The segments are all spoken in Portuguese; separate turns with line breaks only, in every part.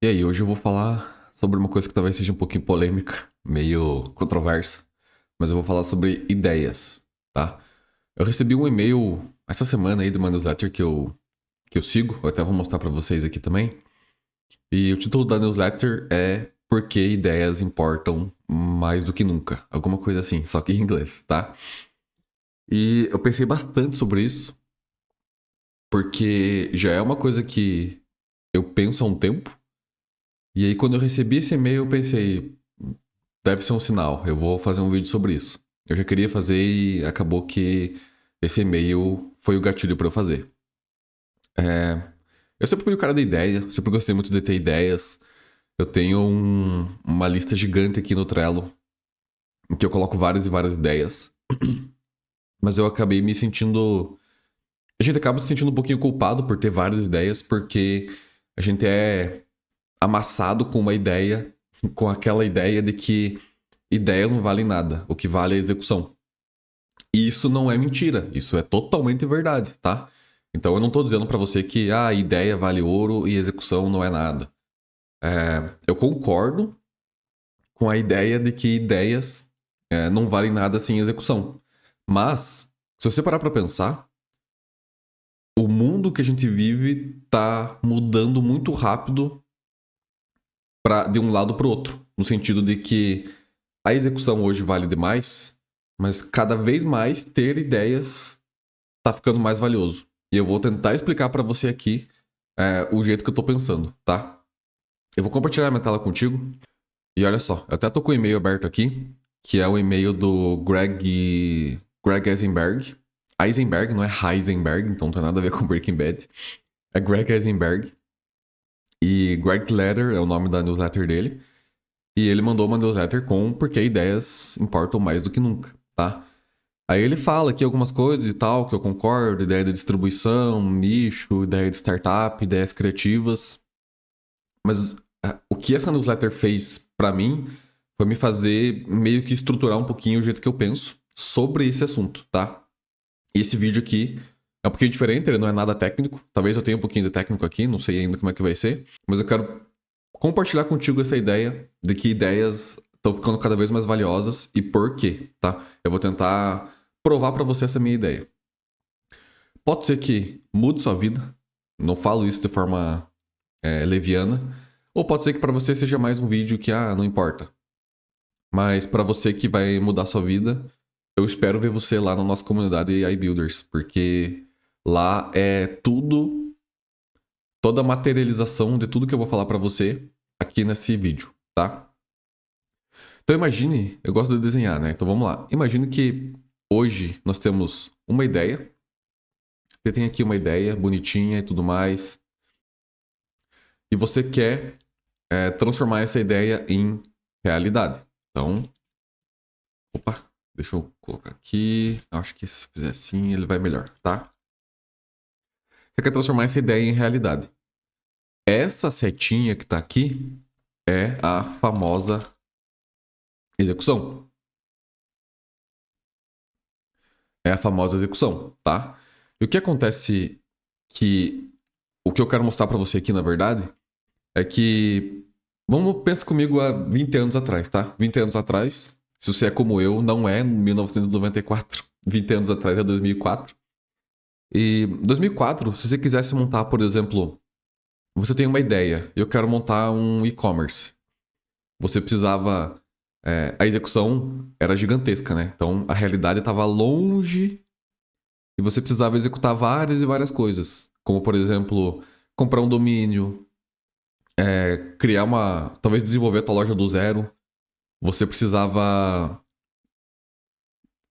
E aí, hoje eu vou falar sobre uma coisa que talvez seja um pouquinho polêmica, meio controversa, mas eu vou falar sobre ideias, tá? Eu recebi um e-mail essa semana aí de uma newsletter que eu sigo, eu até vou mostrar pra vocês aqui também. E o título da newsletter é Por que ideias importam mais do que nunca? Alguma coisa assim, só que em inglês, tá? E eu pensei bastante sobre isso, porque já é uma coisa que eu penso há um tempo. E aí, quando eu recebi esse e-mail, eu pensei, deve ser um sinal, eu vou fazer um vídeo sobre isso. Eu já queria fazer e acabou que esse e-mail foi o gatilho para eu fazer. Eu sempre fui o cara da ideia, sempre gostei muito de ter ideias. Eu tenho uma lista gigante aqui no Trello, em que eu coloco várias e várias ideias. Mas eu acabei me sentindo. A gente acaba se sentindo um pouquinho culpado por ter várias ideias, porque a gente é amassado com uma ideia, com aquela ideia de que ideias não valem nada, o que vale é a execução. E isso não é mentira, isso é totalmente verdade, tá? Então eu não tô dizendo pra você que a ideia vale ouro e execução não é nada. Eu concordo com a ideia de que ideias não valem nada sem execução. Mas, se você parar pra pensar, o mundo que a gente vive tá mudando muito rápido de um lado pro outro. No sentido de que a execução hoje vale demais, mas cada vez mais ter ideias tá ficando mais valioso. E eu vou tentar explicar pra você aqui o jeito que eu tô pensando, tá? Eu vou compartilhar minha tela contigo. E olha só, eu até tô com o e-mail aberto aqui, que é o e-mail do Greg Eisenberg. Eisenberg, não é Heisenberg, então não tem nada a ver com Breaking Bad. É Greg Eisenberg. E Greg Letter é o nome da newsletter dele. E ele mandou uma newsletter com Porque ideias importam mais do que nunca, tá? Aí ele fala aqui algumas coisas e tal, que eu concordo, ideia de distribuição, nicho, ideia de startup, ideias criativas. Mas o que essa newsletter fez pra mim foi me fazer meio que estruturar um pouquinho o jeito que eu penso sobre esse assunto, tá? E esse vídeo aqui é um pouquinho diferente, ele não é nada técnico. Talvez eu tenha um pouquinho de técnico aqui, não sei ainda como é que vai ser. Mas eu quero compartilhar contigo essa ideia de que ideias estão ficando cada vez mais valiosas e por quê, tá? Eu vou tentar provar pra você essa minha ideia. Pode ser que mude sua vida, não falo isso de forma leviana, ou pode ser que pra você seja mais um vídeo que, não importa. Mas pra você que vai mudar sua vida, eu espero ver você lá na nossa comunidade AI Builders, porque lá é tudo, toda a materialização de tudo que eu vou falar pra você aqui nesse vídeo, tá? Então imagine, eu gosto de desenhar, né? Então vamos lá. Imagine que hoje nós temos uma ideia. Você tem aqui uma ideia bonitinha e tudo mais. E você quer transformar essa ideia em realidade. Então, opa, deixa eu colocar aqui. Acho que se fizer assim ele vai melhor, tá? Você quer transformar essa ideia em realidade. Essa setinha que tá aqui é a famosa execução. É a famosa execução, tá? E o que acontece que o que eu quero mostrar pra você aqui, na verdade, é que vamos pensar comigo há 20 anos atrás, tá? 20 anos atrás, se você é como eu, não é 1994. 20 anos atrás é 2004. E 2004, se você quisesse montar, por exemplo, você tem uma ideia, eu quero montar um e-commerce. Você precisava. A execução era gigantesca, né? Então a realidade estava longe e você precisava executar várias e várias coisas. Como, por exemplo, comprar um domínio, criar uma. Talvez desenvolver a tua loja do zero. Você precisava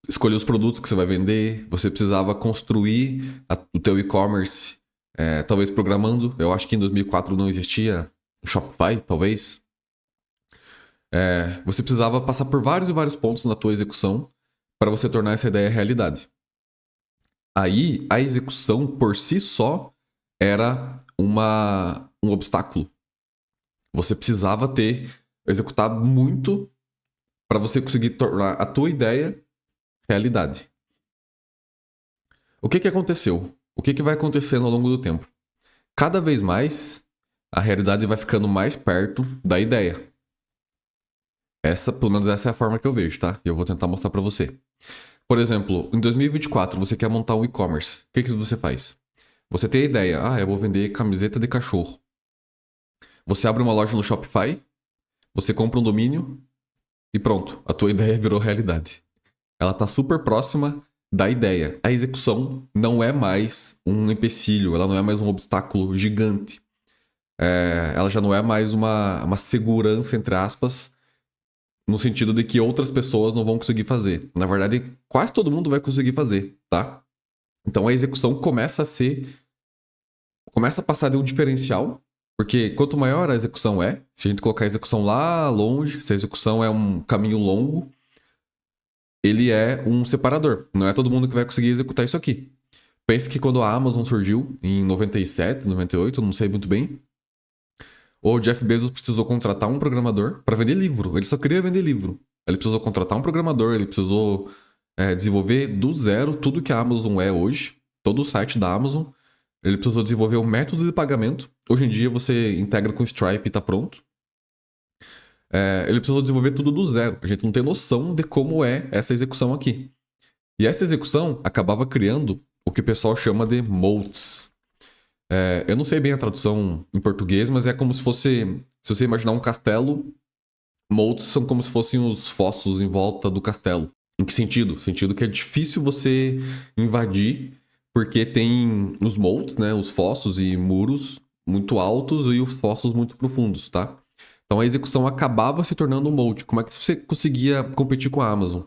escolher os produtos que você vai vender. Você precisava construir o teu e-commerce, talvez programando. Eu acho que em 2004 não existia Shopify, talvez. Você precisava passar por vários e vários pontos na tua execução para você tornar essa ideia realidade. Aí, a execução por si só era um obstáculo. Você precisava executar muito para você conseguir tornar a tua ideia realidade. O que aconteceu? O que vai acontecendo ao longo do tempo? Cada vez mais a realidade vai ficando mais perto da ideia. Pelo menos essa é a forma que eu vejo, tá? E eu vou tentar mostrar pra você. Por exemplo, em 2024, você quer montar um e-commerce. O que você faz? Você tem a ideia, eu vou vender camiseta de cachorro. Você abre uma loja no Shopify, você compra um domínio e pronto, a tua ideia virou realidade. Ela tá super próxima da ideia. A execução não é mais um empecilho, ela não é mais um obstáculo gigante. Ela já não é mais uma segurança, entre aspas, no sentido de que outras pessoas não vão conseguir fazer. Na verdade, quase todo mundo vai conseguir fazer, tá? Então a execução começa a passar de um diferencial, porque quanto maior a execução se a gente colocar a execução lá longe, se a execução é um caminho longo, ele é um separador. Não é todo mundo que vai conseguir executar isso aqui. Pense que quando a Amazon surgiu, em 97, 98, não sei muito bem, o Jeff Bezos precisou contratar um programador para vender livro. Ele só queria vender livro. Ele precisou contratar um programador, ele precisou desenvolver do zero tudo que a Amazon é hoje, todo o site da Amazon. Ele precisou desenvolver um método de pagamento. Hoje em dia você integra com o Stripe e está pronto. Ele precisou desenvolver tudo do zero. A gente não tem noção de como é essa execução aqui. E essa execução acabava criando o que o pessoal chama de moats. Eu não sei bem a tradução em português, mas é como se fosse... Se você imaginar um castelo, moats são como se fossem os fossos em volta do castelo. Em que sentido? Sentido que é difícil você invadir, porque tem os moats, né? Os fossos e muros muito altos e os fossos muito profundos, tá? Então a execução acabava se tornando um moat. Como é que você conseguia competir com a Amazon?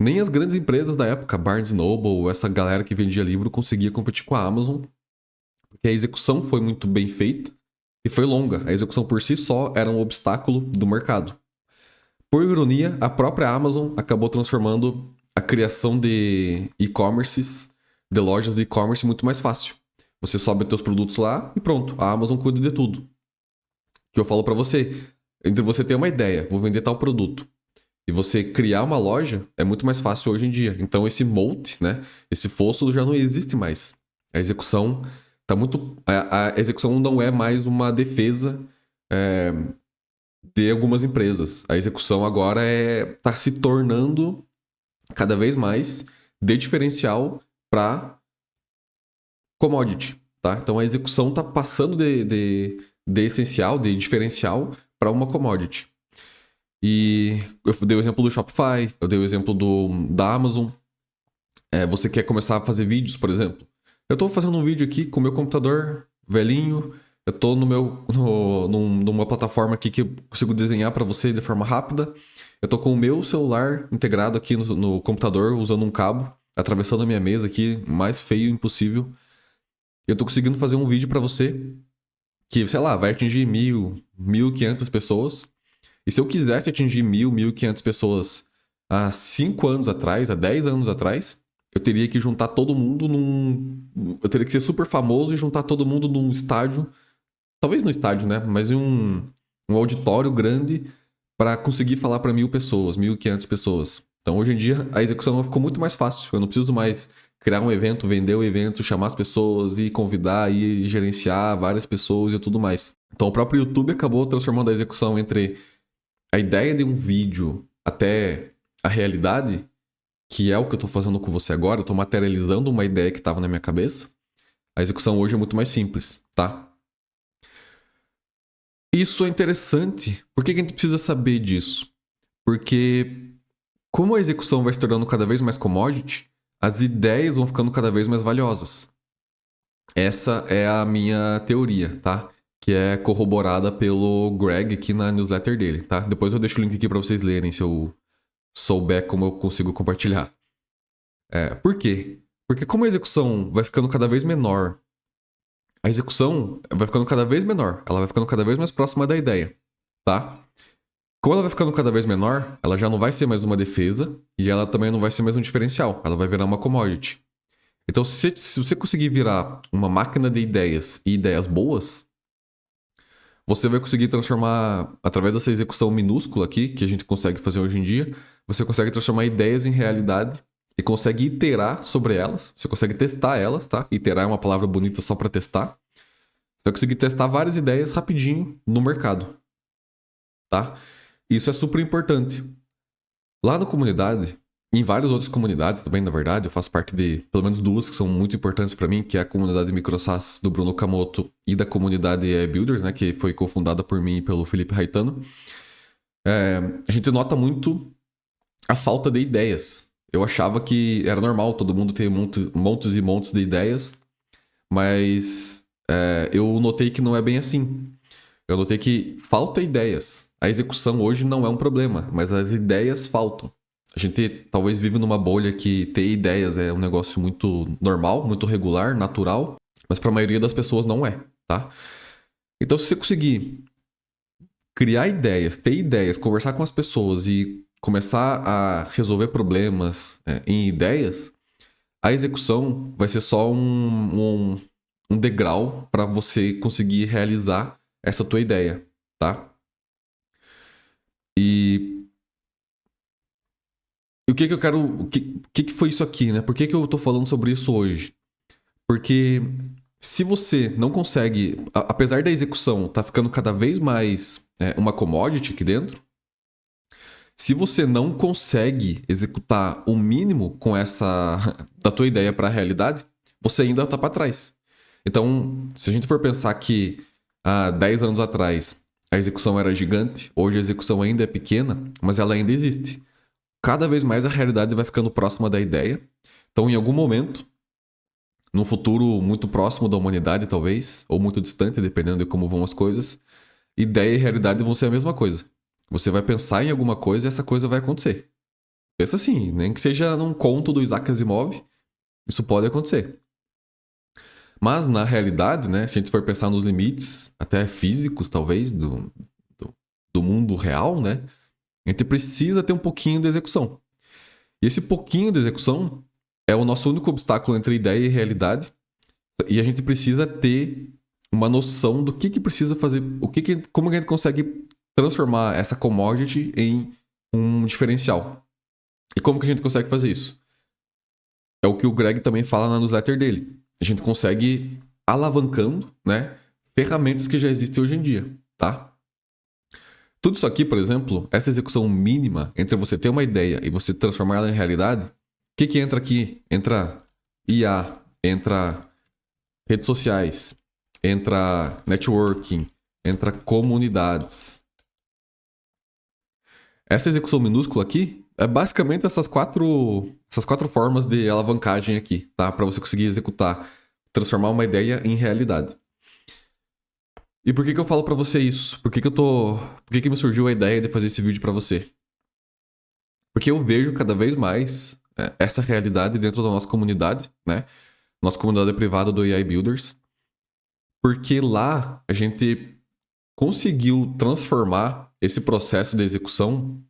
Nem as grandes empresas da época, Barnes Noble, essa galera que vendia livro, conseguia competir com a Amazon, porque a execução foi muito bem feita e foi longa. A execução por si só era um obstáculo do mercado. Por ironia, a própria Amazon acabou transformando a criação de e-commerces, de lojas de e-commerce, muito mais fácil. Você sobe os seus produtos lá e pronto, a Amazon cuida de tudo. Que eu falo pra você, entre você ter uma ideia, vou vender tal produto, e você criar uma loja, é muito mais fácil hoje em dia. Então esse moat, né, esse fosso já não existe mais. A execução tá muito... A execução não é mais uma defesa de algumas empresas. A execução agora tá se tornando cada vez mais de diferencial para commodity, tá? Então a execução tá passando de essencial, de diferencial para uma commodity. E eu dei o exemplo do Shopify, eu dei o exemplo da Amazon. Você quer começar a fazer vídeos, por exemplo. Eu estou fazendo um vídeo aqui com o meu computador velhinho. Eu estou numa plataforma aqui que eu consigo desenhar para você de forma rápida. Eu estou com o meu celular integrado aqui no computador, usando um cabo, atravessando a minha mesa aqui, mais feio impossível. Eu estou conseguindo fazer um vídeo para você que, sei lá, vai atingir 1.000, 1.500 pessoas. E se eu quisesse atingir 1.000, 1.500 pessoas há 5 anos atrás, há 10 anos atrás, eu teria que juntar todo mundo Eu teria que ser super famoso e juntar todo mundo num estádio. Talvez no estádio, né? Mas em um auditório grande para conseguir falar para 1.000 pessoas, 1.500 pessoas. Então, hoje em dia, a execução ficou muito mais fácil. Eu não preciso mais criar um evento, vender o evento, chamar as pessoas e convidar e gerenciar várias pessoas e tudo mais. Então, o próprio YouTube acabou transformando a execução entre a ideia de um vídeo até a realidade, que é o que eu estou fazendo com você agora. Eu estou materializando uma ideia que estava na minha cabeça. A execução hoje é muito mais simples, tá? Isso é interessante. Por que a gente precisa saber disso? Porque como a execução vai se tornando cada vez mais commodity, as ideias vão ficando cada vez mais valiosas. Essa é a minha teoria, tá? Que é corroborada pelo Greg aqui na newsletter dele, tá? Depois eu deixo o link aqui para vocês lerem, se eu souber como eu consigo compartilhar. Por quê? Porque como a execução vai ficando cada vez menor, a execução vai ficando cada vez menor, ela vai ficando cada vez mais próxima da ideia, tá? Como ela vai ficando cada vez menor, ela já não vai ser mais uma defesa e ela também não vai ser mais um diferencial, ela vai virar uma commodity. Então, se você conseguir virar uma máquina de ideias e ideias boas, você vai conseguir transformar, através dessa execução minúscula aqui, que a gente consegue fazer hoje em dia, você consegue transformar ideias em realidade e consegue iterar sobre elas. Você consegue testar elas, tá? Iterar é uma palavra bonita só para testar. Você vai conseguir testar várias ideias rapidinho no mercado, tá? Isso é super importante. Lá na comunidade, em várias outras comunidades também, na verdade, eu faço parte de pelo menos duas que são muito importantes para mim, que é a comunidade MicroSaaS do Bruno Okamoto e da comunidade AI Builders, né, que foi cofundada por mim e pelo Felipe Raitano. A gente nota muito a falta de ideias. Eu achava que era normal todo mundo ter montes e montes de ideias, mas eu notei que não é bem assim. Eu notei que falta ideias. A execução hoje não é um problema, mas as ideias faltam. A gente talvez vive numa bolha que ter ideias é um negócio muito normal, muito regular, natural, mas para a maioria das pessoas não é, tá? Então, se você conseguir criar ideias, ter ideias, conversar com as pessoas e começar a resolver problemas em ideias, a execução vai ser só um degrau para você conseguir realizar essa tua ideia, tá? E o que eu quero... O que foi isso aqui, né? Por que eu tô falando sobre isso hoje? Porque se você não consegue... Apesar da execução tá ficando cada vez mais uma commodity aqui dentro, se você não consegue executar o mínimo com essa... da tua ideia para a realidade, você ainda tá para trás. Então, se a gente for pensar que há 10 anos atrás a execução era gigante, hoje a execução ainda é pequena, mas ela ainda existe. Cada vez mais a realidade vai ficando próxima da ideia. Então, em algum momento, num futuro muito próximo da humanidade, talvez, ou muito distante, dependendo de como vão as coisas, ideia e realidade vão ser a mesma coisa. Você vai pensar em alguma coisa e essa coisa vai acontecer. Pensa assim, nem que seja num conto do Isaac Asimov, isso pode acontecer. Mas, na realidade, né, se a gente for pensar nos limites, até físicos, talvez, do mundo real, né, a gente precisa ter um pouquinho de execução. E esse pouquinho de execução é o nosso único obstáculo entre ideia e realidade. E a gente precisa ter uma noção do que precisa fazer, como que a gente consegue transformar essa commodity em um diferencial. E como que a gente consegue fazer isso? É o que o Greg também fala na newsletter dele. A gente consegue alavancando, né, ferramentas que já existem hoje em dia, tá? Tudo isso aqui, por exemplo, essa execução mínima entre você ter uma ideia e você transformar ela em realidade, o que entra aqui? Entra IA, entra redes sociais, entra networking, entra comunidades. Essa execução minúscula aqui é basicamente essas quatro formas de alavancagem aqui, tá? Para você conseguir executar, transformar uma ideia em realidade. E por que eu falo pra você isso? Por que me surgiu a ideia de fazer esse vídeo pra você? Porque eu vejo cada vez mais essa realidade dentro da nossa comunidade, né? Nossa comunidade privada do AI Builders. Porque lá a gente conseguiu transformar esse processo de execução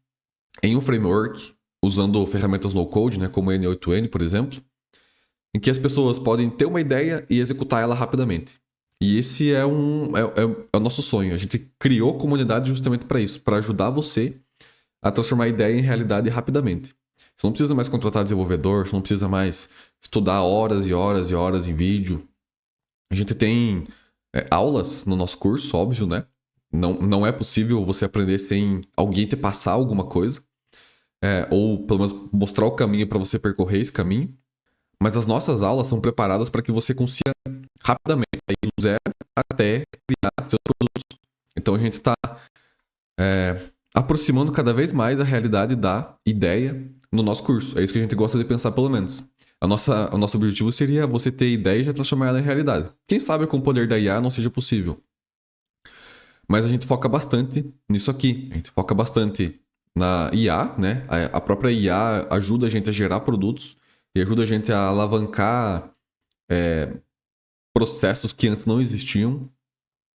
em um framework, usando ferramentas no-code, né? Como o N8N, por exemplo, em que as pessoas podem ter uma ideia e executar ela rapidamente. E esse é o nosso sonho. A gente criou comunidade justamente para isso, para ajudar você a transformar a ideia em realidade rapidamente. Você não precisa mais contratar desenvolvedor, você não precisa mais estudar horas e horas e horas em vídeo. A gente tem aulas no nosso curso, óbvio, né? Não é possível você aprender sem alguém te passar alguma coisa, ou pelo menos mostrar o caminho para você percorrer esse caminho. Mas as nossas aulas são preparadas para que você consiga rapidamente sair do zero até criar seus produtos. Então a gente está aproximando cada vez mais a realidade da ideia no nosso curso. É isso que a gente gosta de pensar, pelo menos. O nosso objetivo seria você ter ideia e já transformar ela em realidade. Quem sabe com o poder da IA não seja possível. Mas a gente foca bastante nisso aqui. A gente foca bastante na IA, né? A própria IA ajuda a gente a gerar produtos e ajuda a gente a alavancar processos que antes não existiam.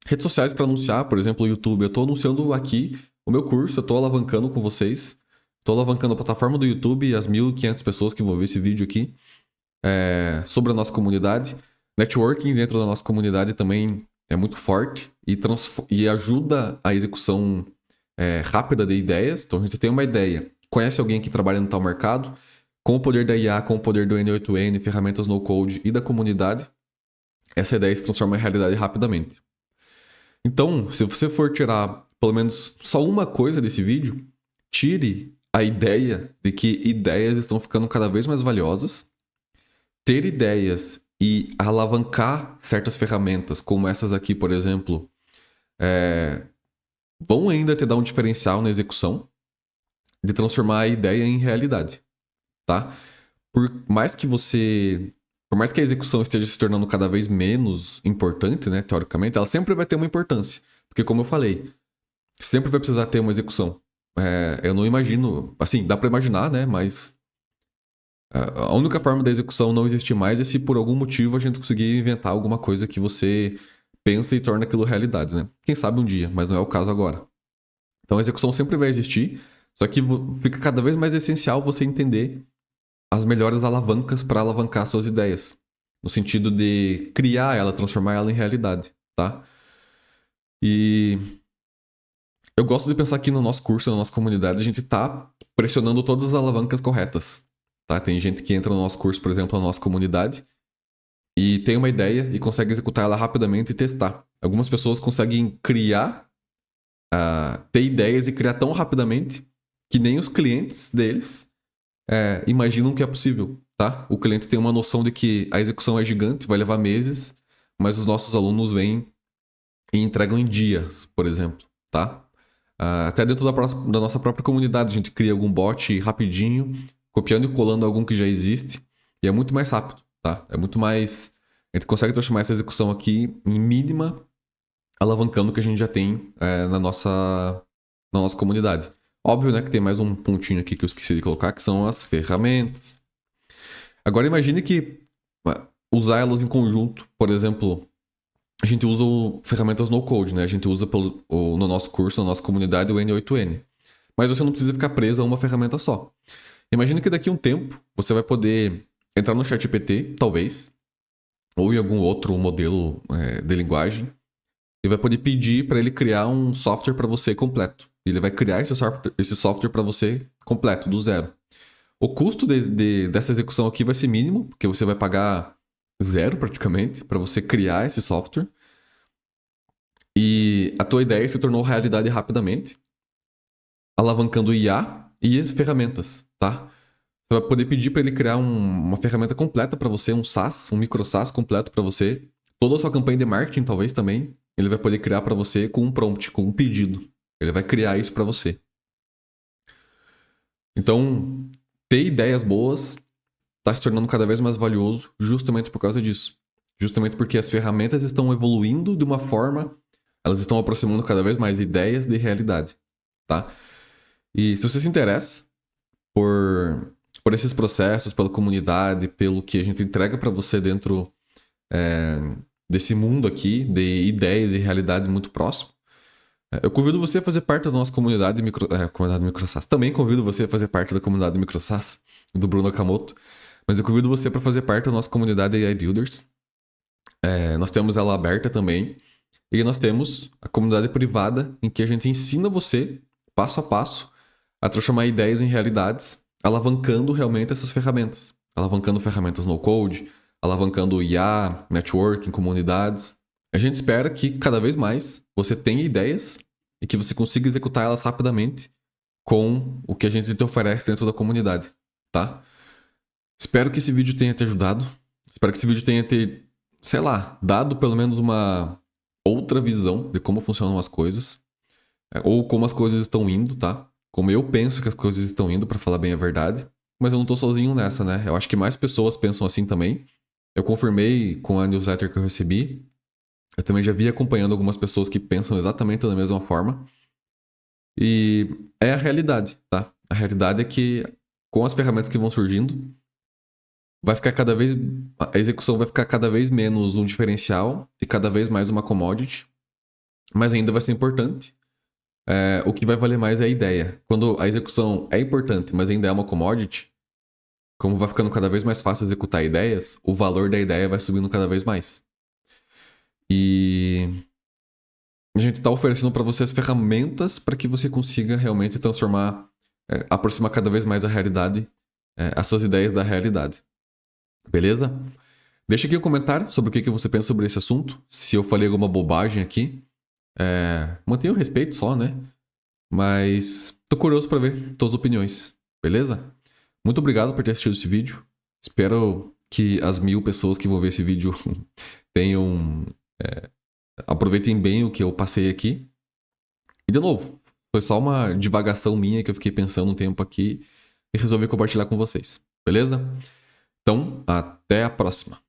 Redes sociais para anunciar, por exemplo, o YouTube. Eu estou anunciando aqui o meu curso, eu estou alavancando com vocês. Estou alavancando a plataforma do YouTube e as 1.500 pessoas que vão ver esse vídeo aqui sobre a nossa comunidade. Networking dentro da nossa comunidade também é muito forte e ajuda a execução rápida de ideias. Então a gente tem uma ideia, conhece alguém que trabalha no tal mercado, com o poder da IA, com o poder do N8N, ferramentas no-code e da comunidade, essa ideia se transforma em realidade rapidamente. Então, se você for tirar pelo menos só uma coisa desse vídeo, tire a ideia de que ideias estão ficando cada vez mais valiosas. Ter ideias e alavancar certas ferramentas, como essas aqui, por exemplo, vão ainda te dar um diferencial na execução de transformar a ideia em realidade, tá? Por mais que a execução esteja se tornando cada vez menos importante, né, teoricamente, ela sempre vai ter uma importância. Porque, como eu falei, sempre vai precisar ter uma execução. Eu não imagino... Assim, dá pra imaginar, né, mas... A única forma da execução não existir mais é se por algum motivo a gente conseguir inventar alguma coisa que você pensa e torna aquilo realidade, né? Quem sabe um dia, mas não é o caso agora. Então a execução sempre vai existir, só que fica cada vez mais essencial você entender as melhores alavancas para alavancar suas ideias. No sentido de criar ela, transformar ela em realidade, tá? E eu gosto de pensar que no nosso curso, na nossa comunidade, a gente tá pressionando todas as alavancas corretas, tá? Tem gente que entra no nosso curso, por exemplo, na nossa comunidade, e tem uma ideia e consegue executar ela rapidamente e testar. Algumas pessoas conseguem criar, ter ideias e criar tão rapidamente que nem os clientes deles imaginam que é possível, tá? O cliente tem uma noção de que a execução é gigante, vai levar meses, mas os nossos alunos vêm e entregam em dias, por exemplo, tá? Até dentro da nossa própria comunidade, a gente cria algum bot rapidinho, copiando e colando algum que já existe, e é muito mais rápido, tá? É muito mais... A gente consegue transformar essa execução aqui em mínima, alavancando o que a gente já tem na nossa comunidade. Óbvio, né, que tem mais um pontinho aqui que eu esqueci de colocar, que são as ferramentas. Agora imagine que usar elas em conjunto, por exemplo, a gente usa ferramentas no-code, né? A gente usa no nosso curso, na nossa comunidade, o N8N. Mas você não precisa ficar preso a uma ferramenta só. Imagina que daqui a um tempo você vai poder entrar no ChatGPT, talvez, ou em algum outro modelo de linguagem, e vai poder pedir para ele criar um software para você completo. Ele vai criar esse software para você completo, do zero. O custo dessa execução aqui vai ser mínimo, porque você vai pagar zero praticamente para você criar esse software. E a tua ideia se tornou realidade rapidamente, alavancando IA e as ferramentas, tá? Você vai poder pedir para ele criar uma ferramenta completa para você, um SaaS, um micro SaaS completo para você. Toda a sua campanha de marketing, talvez também, ele vai poder criar para você com um prompt, com um pedido. Ele vai criar isso para você. Então, ter ideias boas está se tornando cada vez mais valioso justamente por causa disso. Justamente porque as ferramentas estão evoluindo de uma forma, elas estão aproximando cada vez mais ideias de realidade, tá? E se você se interessa por esses processos, pela comunidade, pelo que a gente entrega para você dentro desse mundo aqui de ideias e realidade muito próximo, eu convido você a fazer parte da nossa comunidade comunidade MicroSaaS. Também convido você a fazer parte da comunidade MicroSaaS, do Bruno Okamoto. Mas eu convido você para fazer parte da nossa comunidade AI Builders. Nós temos ela aberta também. E nós temos a comunidade privada, em que a gente ensina você, passo a passo, a transformar ideias em realidades, alavancando realmente essas ferramentas. Alavancando ferramentas no-code, alavancando IA, networking, comunidades. A gente espera que cada vez mais você tenha ideias e que você consiga executar elas rapidamente com o que a gente te oferece dentro da comunidade, tá? Espero que esse vídeo tenha te ajudado. Espero que esse vídeo tenha te, sei lá, dado pelo menos uma outra visão de como funcionam as coisas. Ou como as coisas estão indo, tá? Como eu penso que as coisas estão indo, pra falar bem a verdade. Mas eu não tô sozinho nessa, né? Eu acho que mais pessoas pensam assim também. Eu confirmei com a newsletter que eu recebi. Eu também já vi acompanhando algumas pessoas que pensam exatamente da mesma forma. E é a realidade, tá? A realidade é que com as ferramentas que vão surgindo, a execução vai ficar cada vez menos um diferencial e cada vez mais uma commodity, mas ainda vai ser importante. O que vai valer mais é a ideia. Quando a execução é importante, mas ainda é uma commodity, como vai ficando cada vez mais fácil executar ideias, o valor da ideia vai subindo cada vez mais. E a gente está oferecendo para você as ferramentas para que você consiga realmente transformar, aproximar cada vez mais a realidade, as suas ideias da realidade. Beleza? Deixa aqui um comentário sobre o que você pensa sobre esse assunto. Se eu falei alguma bobagem aqui, Mantenha o respeito só, né? Mas tô curioso pra ver tuas opiniões, beleza? Muito obrigado por ter assistido esse vídeo. Espero que as 1000 pessoas que vão ver esse vídeo tenham... aproveitem bem o que eu passei aqui. E de novo, foi só uma divagação minha que eu fiquei pensando um tempo aqui e resolvi compartilhar com vocês, beleza? Então, até a próxima.